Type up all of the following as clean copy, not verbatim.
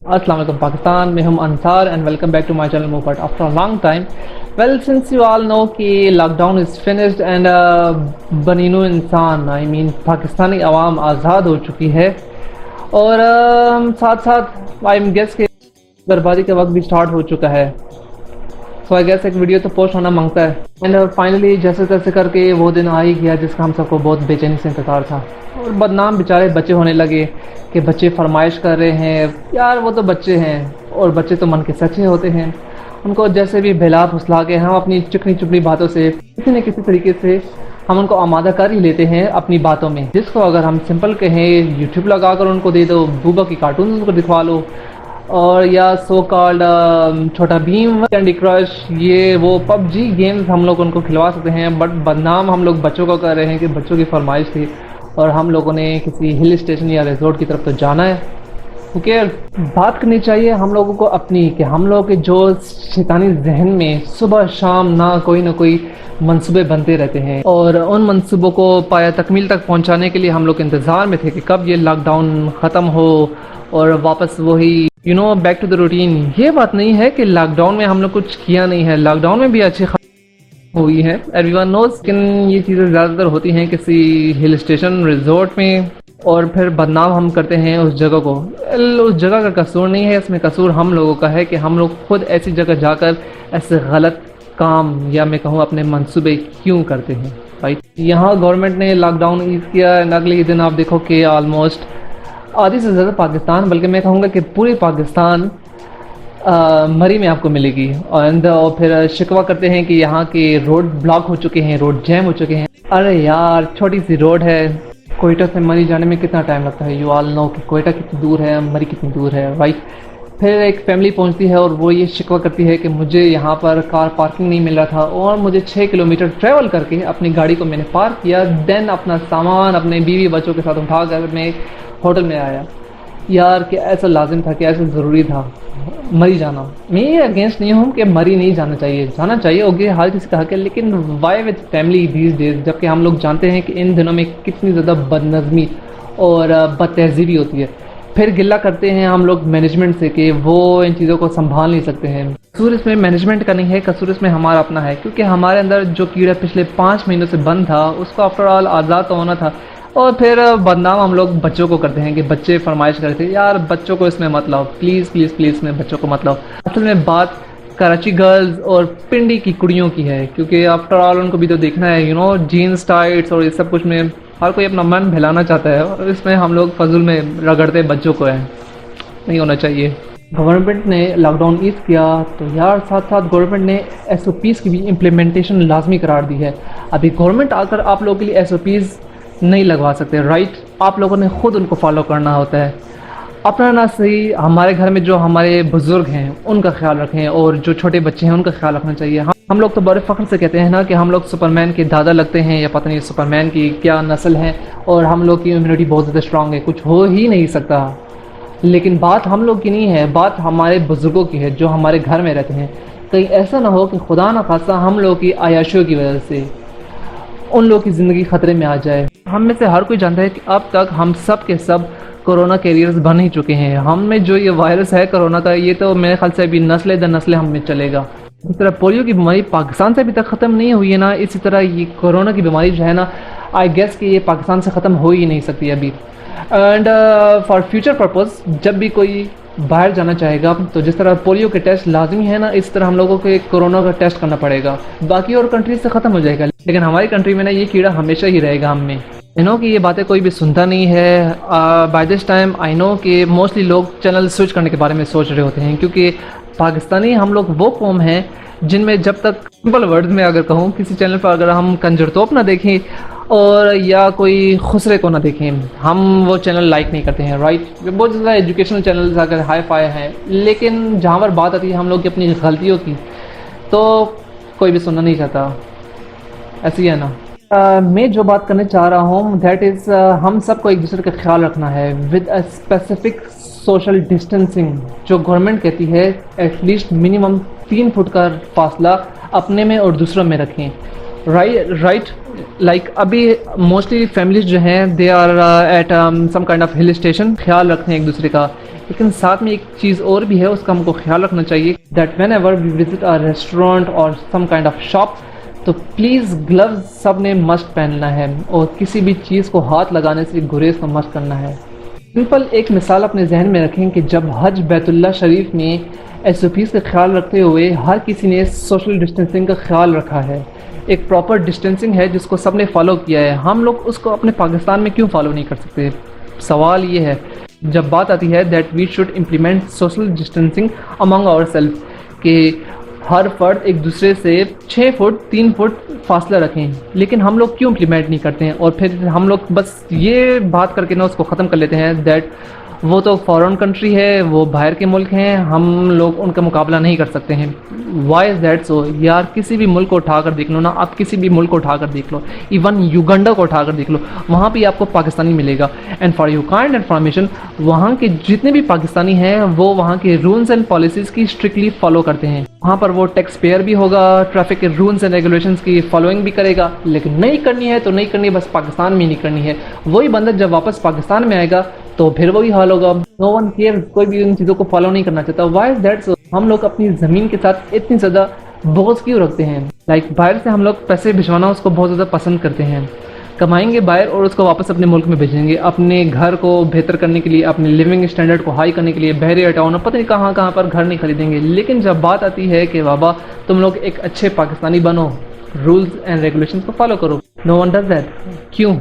अस्सलाम वालेकुम पाकिस्तान में हम Ansar and welcome back to my channel movement after a long time. Well since you all know कि lockdown is finished and बनीनो इंसान आई मीन पाकिस्तानी आवाम आज़ाद हो चुकी है और साथ साथ आई एम गेस के बर्बादी का वक्त भी स्टार्ट हो चुका है। सो आई गेस एक वीडियो तो पोस्ट होना मांगता है एंड फाइनली जैसे तैसे करके वो दिन आ ही गया जिसका हम सबको बहुत बेचैनी से इंतज़ार था। और बदनाम बेचारे बच्चे होने लगे कि बच्चे फरमाइश कर रहे हैं। यार वो तो बच्चे हैं और बच्चे तो मन के सच्चे होते हैं। उनको जैसे भी बहला फुसला के हम अपनी चिकनी चुपड़ी बातों से किसी न किसी तरीके से हम उनको आमादा कर ही लेते हैं अपनी बातों में, जिसको अगर हम सिंपल कहें यूट्यूब लगा कर उनको दे दो, बूबा की कार्टून उनको दिखवा लो और या सो कॉल्ड छोटा भीम, कैंडी क्रश, ये वो पबजी गेम्स हम लोग उनको खिलवा सकते हैं। बट बदनाम हम लोग बच्चों को कर रहे हैं कि बच्चों की फरमाइश थी और हम लोगों ने किसी हिल स्टेशन या रिजॉर्ट की तरफ तो जाना है। क्योंकि बात करनी चाहिए हम लोगों को अपनी कि हम लोग के जो शैतानी जहन में सुबह शाम ना कोई मंसूबे बनते रहते हैं और उन मंसूबों को पाया तकमील तक पहुंचाने के लिए हम लोग इंतज़ार में थे कि कब ये लॉकडाउन ख़त्म हो और वापस वही बैक टू द रूटीन। ये बात नहीं है कि लॉकडाउन में हम लोग कुछ किया नहीं है, लॉकडाउन में भी अच्छी हुई है, एवरीवन नोज। लेकिन ये चीज़ें ज़्यादातर होती हैं किसी हिल स्टेशन रिजॉर्ट में और फिर बदनाम हम करते हैं उस जगह को। उस जगह का कसूर नहीं है, इसमें कसूर हम लोगों का है कि हम लोग खुद ऐसी जगह जाकर ऐसे गलत काम या मैं कहूँ अपने मंसूबे क्यों करते हैं। राइट, यहाँ गवर्नमेंट ने लॉकडाउन ईज़ किया एंड अगले ही दिन आप देखो कि ऑलमोस्ट आधी से ज़्यादा पाकिस्तान, बल्कि मैं कहूँगा कि पूरी पाकिस्तान मरी में आपको मिलेगी। और फिर शिकवा करते हैं कि यहाँ के रोड ब्लॉक हो चुके हैं, रोड जैम हो चुके हैं। अरे यार छोटी सी रोड है, कोयटा से मरी जाने में कितना टाइम लगता है। यू ऑल नो कि कोयटा कितनी दूर है, मरी कितनी दूर है। राइट, फिर एक फैमिली पहुँचती है और वो ये शिकवा करती है कि मुझे यहाँ पर कार पार्किंग नहीं मिल रहा था और मुझे 6 किलोमीटर ट्रैवल करके अपनी गाड़ी को मैंने पार्क किया, देन अपना सामान अपने बीवी बच्चों के साथ उठा कर मैं होटल में आया। यार कि ऐसा लाजिम था, कि ऐसा ज़रूरी था मरी जाना। मैं ये अगेंस्ट नहीं हूँ कि मरी नहीं जाना चाहिए, जाना चाहिए, ओके, हर किसी का हक है, लेकिन why with family these days, जबकि हम लोग जानते हैं कि इन दिनों में कितनी ज़्यादा बदनज़मी और बदतहज़ीबी होती है। फिर गिला करते हैं हम लोग मैनेजमेंट से कि वो इन चीज़ों को संभाल नहीं सकते हैं। कसूर इसमें मैनेजमेंट का नहीं है, कसूर इसमें हमारा अपना है, क्योंकि हमारे अंदर जो कीड़ा पिछले 5 महीनों से बंद था उसको आफ्टर ऑल आज़ाद तो होना था। और फिर बदनाम हम लोग बच्चों को करते हैं कि बच्चे फरमाइश करते हैं। यार बच्चों को इसमें मत लाओ, प्लीज़ प्लीज़ प्लीज़ इसमें बच्चों को मत लाओ। असल में बात कराची गर्ल्स और पिंडी की कुड़ियों की है, क्योंकि आफ्टर ऑल उनको भी तो देखना है, जीन्स टाइट्स और ये सब कुछ में हर कोई अपना मन बहलाना चाहता है और इसमें हम लोग फजूल में रगड़ते बच्चों को है, नहीं होना चाहिए। गवर्नमेंट ने लॉकडाउन ईज़ किया तो यार साथ साथ गवर्नमेंट ने SOPs की भी इम्प्लीमेंटेशन लाजमी करार दी है। अभी गवर्नमेंट आकर आप लोगों के लिए SOPs नहीं लगवा सकते, राइट, आप लोगों ने खुद उनको फॉलो करना होता है। अपना ना सही हमारे घर में जो हमारे बुज़ुर्ग हैं उनका ख्याल रखें और जो छोटे बच्चे हैं उनका ख्याल रखना चाहिए। हम लोग तो बड़े फ़ख्र से कहते हैं ना कि हम लोग सुपरमैन के दादा लगते हैं या पता नहीं सुपरमैन की क्या नस्ल है और हम लोग की इम्यूनिटी बहुत ज़्यादा स्ट्रांग है, कुछ हो ही नहीं सकता। लेकिन बात हम लोग की नहीं है, बात हमारे बुज़ुर्गों की है जो हमारे घर में रहते हैं। कहीं ऐसा ना हो कि खुदा न खासा हम लोग की आयाशियों की वजह से उन लोगों की ज़िंदगी ख़तरे में आ जाए। हम में से हर कोई जानता है कि अब तक हम सब के सब कोरोना कैरियर्स बन ही चुके हैं। हम में जो ये वायरस है कोरोना का, ये तो मेरे ख्याल से अभी नस्ल दर नस्ल हम में चलेगा। इस तरह पोलियो की बीमारी पाकिस्तान से अभी तक ख़त्म नहीं हुई है ना, इसी तरह ये कोरोना की बीमारी जो है ना, आई गेस कि ये पाकिस्तान से ख़त्म हो ही नहीं सकती अभी। एंड फॉर फ्यूचर पर्पज़ जब भी कोई बाहर जाना चाहेगा तो जिस तरह पोलियो के टेस्ट लाजमी है ना, इस तरह हम लोगों को एक कोरोना का टेस्ट करना पड़ेगा। बाकी और कंट्रीज से ख़त्म हो जाएगा, लेकिन हमारी कंट्री में ना ये कीड़ा हमेशा ही रहेगा हम में। आई नो कि ये बातें कोई भी सुनता नहीं है। By this time I know कि मोस्टली लोग चैनल स्विच करने के बारे में सोच रहे होते हैं, क्योंकि पाकिस्तानी हम लोग वो कौम हैं जिनमें जब तक सिंपल वर्ड्स में अगर कहूँ, किसी चैनल पर अगर हम कंजरतोप ना देखें और या कोई खुसरे को ना देखें, हम वो चैनल लाइक नहीं करते हैं। राइट, बहुत ज़्यादा एजुकेशनल चैनल्स अगर हाई फाई हैं, लेकिन जहाँ पर बात आती है हम लोग की अपनी गलतियों की तो कोई भी सुनना नहीं चाहता। ऐसी है ना। मैं जो बात करने चाह रहा हूँ दैट इज़ हम सबको एक दूसरे का ख्याल रखना है with a specific social distancing. जो गवर्नमेंट कहती है एटलीस्ट मिनिमम 3 फुट का फासला अपने में और दूसरों में रखें। राइट, लाइक अभी मोस्टली फैमिलीज जो हैं they are at some kind of hill station, ख्याल रखते हैं एक दूसरे का लेकिन साथ में एक चीज़ और भी है, उसका हमको ख्याल रखना चाहिए that whenever we visit a restaurant और सम काइंड ऑफ शॉप, तो प्लीज़ ग्लव्स सब ने मस्ट पहनना है और किसी भी चीज़ को हाथ लगाने से गुरेज को मस्ट करना है। सिंपल एक मिसाल अपने जहन में रखें कि जब हज बैतुल्लाह शरीफ में SOPs का ख्याल रखते हुए हर किसी ने सोशल डिस्टेंसिंग का ख्याल रखा है, एक प्रॉपर डिस्टेंसिंग है जिसको सब ने फॉलो किया है, हम लोग उसको अपने पाकिस्तान में क्यों फॉलो नहीं कर सकते? सवाल ये है जब बात आती है that we should implement social distancing among our self, कि हर फर्द एक दूसरे से 6 फुट 3 फुट फासला रखें, लेकिन हम लोग क्यों इम्प्लीमेंट नहीं करते हैं? और फिर हम लोग बस ये बात करके ना उसको ख़त्म कर लेते हैं दैट वो तो फॉरेन कंट्री है, वो बाहर के मुल्क हैं, हम लोग उनका मुकाबला नहीं कर सकते हैं। Why is that so? यार किसी भी मुल्क को उठाकर देख लो ना, आप किसी भी मुल्क को उठाकर देख लो, इवन युगांडा को उठाकर देख लो, वहाँ भी आपको पाकिस्तानी मिलेगा। And for you kind information, वहाँ के जितने भी पाकिस्तानी हैं वो वहाँ के रूल्स एंड पॉलिसीज़ की स्ट्रिक्टली फॉलो करते हैं। वहाँ पर वो टैक्स पेयर भी होगा, ट्रैफिक के रूल्स एंड रेगुलेशंस की फॉलोइंग भी करेगा, लेकिन नहीं करनी है तो नहीं करनी है, बस पाकिस्तान में नहीं करनी है। वही बंदा जब वापस पाकिस्तान में आएगा तो फिर वही हाल होगा। नो वन केयर, कोई भी उन चीज़ों को फॉलो नहीं करना चाहता। Why is that so? हम लोग अपनी ज़मीन के साथ इतनी ज़्यादा बोझ क्यों रखते हैं? बाहर से हम लोग पैसे भिजवाना उसको बहुत ज़्यादा पसंद करते हैं, कमाएंगे बाहर और उसको वापस अपने मुल्क में भेजेंगे, अपने घर को बेहतर करने के लिए, अपने लिविंग स्टैंडर्ड को हाई करने के लिए बहरे टाउन पता नहीं कहाँ कहाँ पर घर नहीं खरीदेंगे। लेकिन जब बात आती है कि बाबा तुम लोग एक अच्छे पाकिस्तानी बनो, रूल्स एंड रेगुलेशंस को फॉलो करो, नो वन डज दैट। क्यों?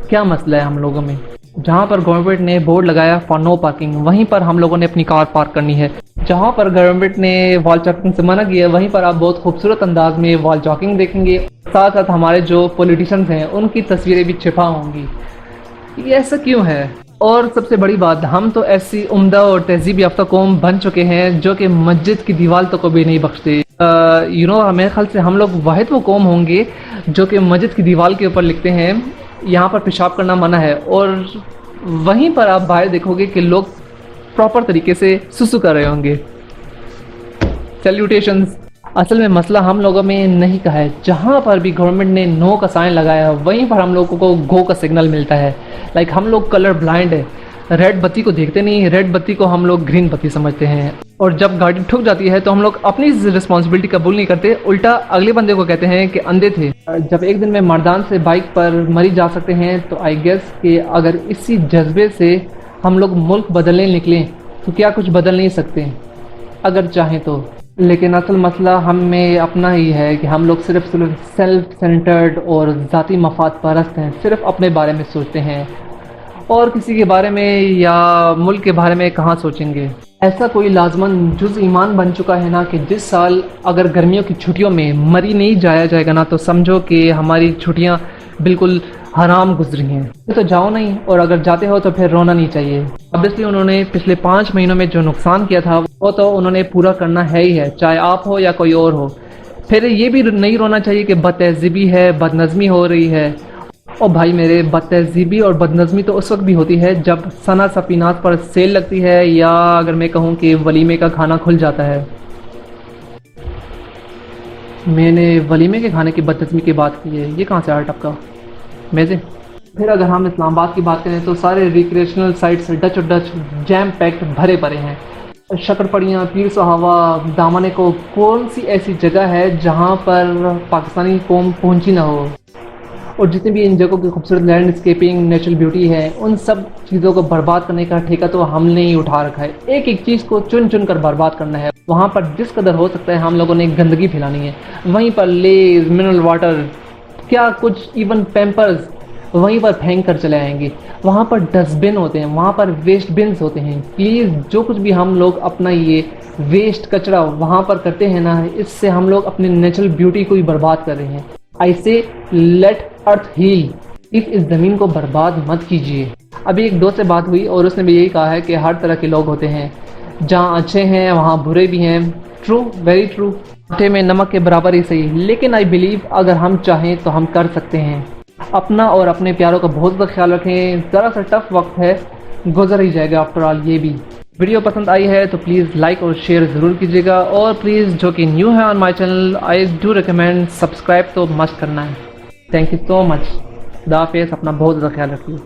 क्या मसला है हम लोगों में? जहाँ पर गवर्नमेंट ने बोर्ड लगाया फॉर नो पार्किंग, वहीं पर हम लोगों ने अपनी कार पार्क करनी है। जहाँ पर गवर्नमेंट ने वॉल चॉकिंग से मना किया, वहीं पर आप बहुत खूबसूरत अंदाज में वॉल चॉकिंग देखेंगे। साथ साथ हमारे जो पॉलिटिशियंस हैं उनकी तस्वीरें भी छिपा होंगी। ये ऐसा क्यों है? और सबसे बड़ी बात, हम तो ऐसी उम्दा और तहजीब याफ्ता कौम बन चुके हैं जो कि मस्जिद की दीवार तो कभी नहीं बख्शते। मेरे ख्याल से हम लोग वाहिद वो कौम होंगे जो कि मस्जिद की दीवार के ऊपर लिखते हैं यहाँ पर पेशाब करना मना है, और वहीं पर आप बाहर देखोगे कि लोग प्रॉपर तरीके से सुसु कर रहे होंगे। सैल्यूटेशंस। असल में मसला हम लोगों में नहीं का है, जहाँ पर भी गवर्नमेंट ने नो का साइन लगाया वहीं पर हम लोगों को गो का सिग्नल मिलता है। हम लोग कलर ब्लाइंड है, रेड बत्ती को देखते नहीं, रेड बत्ती को हम लोग ग्रीन बत्ती समझते हैं, और जब गाड़ी ठुक जाती है तो हम लोग अपनी रिस्पॉन्सिबिलिटी कबूल नहीं करते, उल्टा अगले बंदे को कहते हैं कि अंधे थे। जब एक दिन में मर्दान से बाइक पर मरी जा सकते हैं तो आई गेस कि अगर इसी जज्बे से हम लोग मुल्क बदलने निकलें तो क्या कुछ बदल नहीं सकते अगर चाहें तो। लेकिन असल मसला हम में अपना ही है कि हम लोग सिर्फ सेल्फ सेंटर्ड और ज़ाती मफाद परस्त हैं, सिर्फ अपने बारे में सोचते हैं और किसी के बारे में या मुल्क के बारे में कहाँ सोचेंगे। ऐसा कोई लाजमन जुज़ ईमान बन चुका है ना कि जिस साल अगर गर्मियों की छुट्टियों में मरी नहीं जाया जाएगा ना तो समझो कि हमारी छुट्टियाँ बिल्कुल हराम गुजरी हैं। तो जाओ नहीं, और अगर जाते हो तो फिर रोना नहीं चाहिए। ऑब्वियसली उन्होंने पिछले 5 महीनों में जो नुकसान किया था वो तो उन्होंने पूरा करना है ही है, चाहे आप हो या कोई और हो। फिर ये भी नहीं रोना चाहिए कि बदतहजीबी है, बदनज़मी हो रही है। और भाई मेरे, बदतहजीबी और बदनज़मी तो उस वक्त भी होती है जब सना सफीनात पर सेल लगती है, या अगर मैं कहूँ कि वलीमे का खाना खुल जाता है। मैंने वलीमे के खाने की बदतज़मी की बात की है, ये कहाँ से आया टपका मेज़े। फिर अगर हम इस्लामाबाद की बात करें तो सारे रिक्रिएशनल साइट्स डच और डच जैम पैक्ड भरे पड़े हैं। शक्करपड़ियाँ, पीर सुहावा, दामने को, कौन सी ऐसी जगह है जहाँ पर पाकिस्तानी कौम पहुँची ना हो। और जितनी भी इन जगहों की खूबसूरत लैंडस्केपिंग, नेचुरल ब्यूटी है, उन सब चीज़ों को बर्बाद करने का ठेका तो हमने ही उठा रखा है। एक एक चीज़ को चुन चुन कर बर्बाद करना है। वहाँ पर जिस कदर हो सकता है हम लोगों ने गंदगी फैलानी है। वहीं पर लेज, मिनरल वाटर, क्या कुछ इवन पैम्पर्स वहीं पर फेंक कर चले आएंगे। वहाँ पर डस्टबिन होते हैं, वहाँ पर वेस्ट बिन्स होते हैं। प्लीज़ जो कुछ भी हम लोग अपना ये वेस्ट कचरा वहाँ पर करते हैं ना, इससे हम लोग अपनी नेचुरल ब्यूटी को ही बर्बाद कर रहे हैं। आई से लेट अर्थ हील, इस ज़मीन को बर्बाद मत कीजिए। अभी एक दोस्त से बात हुई और उसने भी यही कहा है कि हर तरह के लोग होते हैं, जहाँ अच्छे हैं वहाँ बुरे भी हैं। True, very true. आटे में नमक के बराबर ही सही। लेकिन आई बिलीव अगर हम चाहें तो हम कर सकते हैं। अपना और अपने प्यारों का बहुत ज़्यादा ख्याल रखें। ज़रा सा टफ वक्त है, गुजर ही जाएगा आफ्टर ऑल। ये भी वीडियो पसंद आई है तो प्लीज़ लाइक और शेयर ज़रूर कीजिएगा, और प्लीज़ जो कि न्यू है on my channel, I do recommend subscribe तो मस्ट करना है। Thank you so much. खुदा हाफिज़, अपना बहुत ज़्यादा ख्याल रखिए।